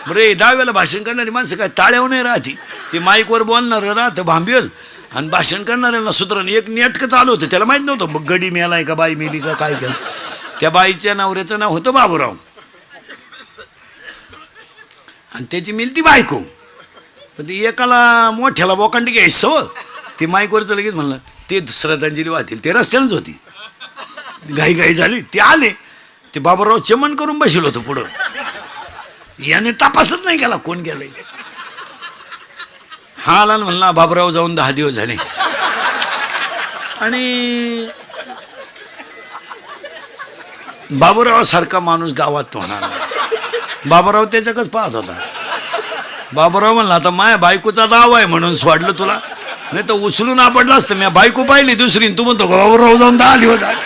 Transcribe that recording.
बरे 10वेला भाषण करणारी माणसं काय टाळ्यावर नाही राहती. ते माईकवर बोलणार राहतं भांबेल आणि भाषण करणाऱ्यांना सुधरण एक नेटकं चालू होतं. त्याला माहीत नव्हतं मग गडी मेलाय का बाई मेली का काय केलं. त्या बाईच्या नवऱ्याचं नाव होतं बाबूराव आणि त्याची मिलती बायको. पण ते एकाला मोठ्याला बोकांडी घ्यायचं ते माईकवरचं लगेच म्हणलं ते श्रद्धांजली वाहतील. ते रस्त्यानंच होती. घाई झाली ते आले. ते बाबूराव चमन करून बसेल होतं पुढं. याने तपासच नाही केला कोण गेलंय. हा आला म्हणला बाबूराव जाऊन 10 दिवस झाले. आणि बाबूराव सारखा माणूस गावात होणार नाही. बाबूराव त्याच्याकच पाहत होता. बाबूराव म्हणला आता माया बायकोचा दावा आहे म्हणून सोडलं तुला, नाही तर उचलून आपडलं असतं. मी बायको पाहिली दुसरी तू म्हणतो बाबूराव जाऊन 10 दिवस झाले.